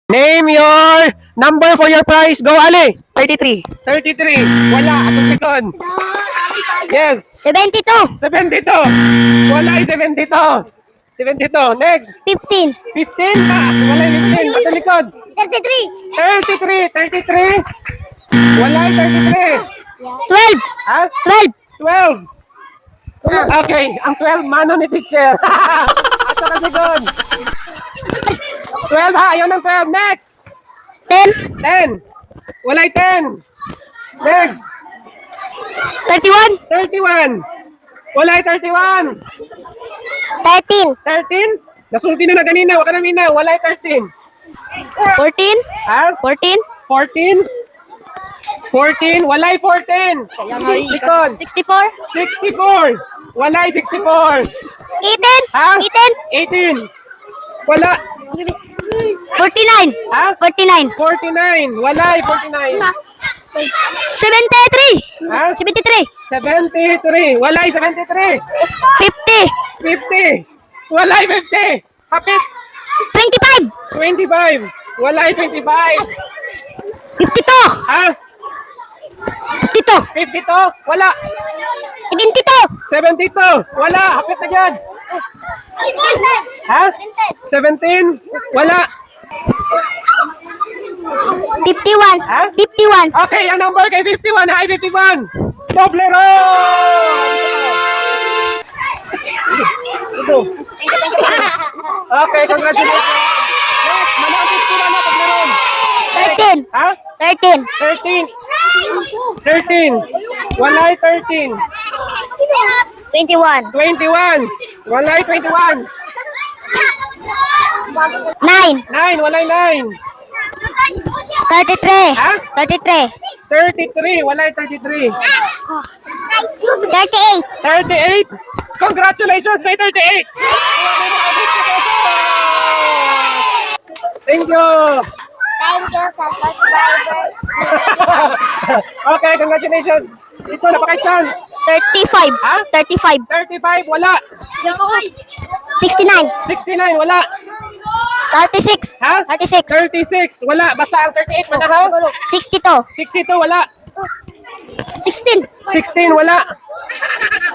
Name your number for your prize. Go, Ali. 33. 33. Wala. Atong likod. Yes. 72. 72. Wala yung 72. 72. Next. 15. 15 pa. Wala yung 15. Atong likod. 33. 33. 33. Wala yung 33. 12. Ha? 12. 12. Okay. Ang 12 mano ni teacher. Ato ka likod. 12 ha. Ayaw ng 12. Next. 10. 10. Wala yung 10. Next. 31. 31. Wala yung 31. 13. 13? Nasulti na ganina. Wala na mina. Wala yung 13. 14. Ha? 14. 14? 14? Wala yung 14. Likod. 64. 64. Wala yung 64. 18. Ha? 18. 18. Wala. 49. Ha? 49. 49. Wala yung 49. 73. Ha? 73. 73. Wala yung 73. 50. 50. Wala yung 50. Kapit. 25. 25. Wala yung 25. 52. Ha? 52. 52. Wala. 72. 72. Wala. Kapit na dyan. Ha? 17. Wala. 51. Ha? 51. Okay, ang number kay 51. Hi, 51. Toblerone! Ito. Okay, congratulations. Next, manang 51 na Toblerone. 13. Ha? 13. 13. 13. Walay 13. 21. 21. Walay 21. 9. 9. Walay 9. 33. Ha? 33. 33. Walay 33. 38. 38. Congratulations kay 38. Thank you. Thank you sa subscriber. Okay, congratulations. Ito, napaka-chance. 35. Ha? 35. 35, wala. 69. 69, wala. 36. Ha? 36. 36, wala. Basta ang 38 man ha? 62. 62, wala. 16. 16, wala.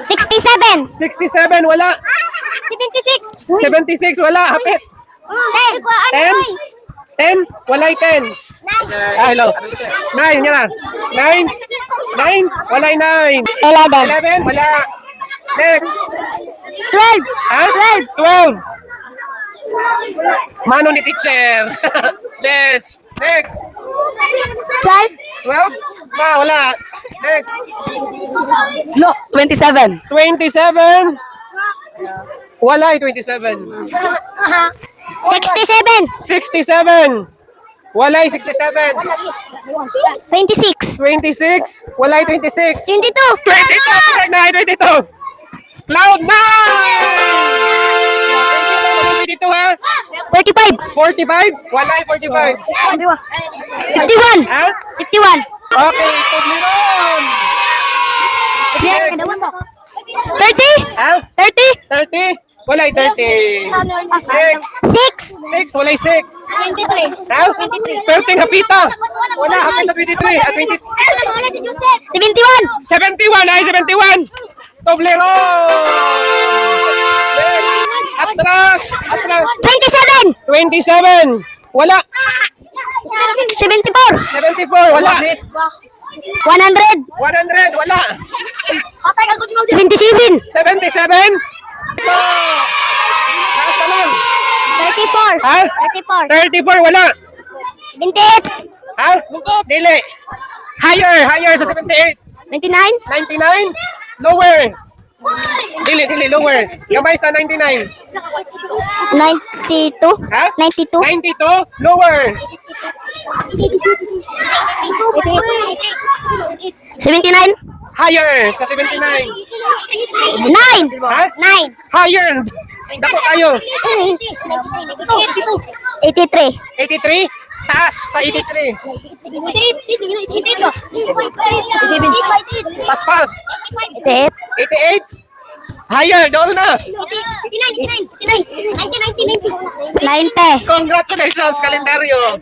67. 67, wala. 76. 76, wala. Hapit. 10. 10, walay 10. Ah, hello. 9, yan na. 9. 9, walay 9. 11. 11, wala. Next. 12. Ha? 12. Mano ni teacher. Yes. Next. 12. 12? Wala. Next. No, 27. 27. Wala 27. 67. 67. Wala 67. 26. 26. Wala 26. 22. 22. 22. Cloud 9! 22 ha? 45. 45? Wala 45. 51. Ha? 51. Okay, Toblerone! Next. 30. Ha? 30. 30? Wala 30. Next. 6. 6, wala 6. 23. Ha? 13 hapita. Wala, hapit na 23. At 20. 71. 71, ay 71. Toblerone! Atras! Atras! 27. 27. Wala. 74. 74. Wala. 100. 100. Wala. 77. 77. Ito. Taas ka lang. 34. Ha? 34. 34. Wala. 78. Ha? Dili. Higher. Higher sa 78. 99. 99. Lower. Dili. Lower. Gabay sa 99. 92. Ha? 92. 92. Lower. 79. Higher sa 79. 9. Ha? 9. Higher. Dako tayo. 83. 83. Taas sa 83. Pas. 88. 88. Higher, doon na. 89. 90. Congratulations, kalendaryo.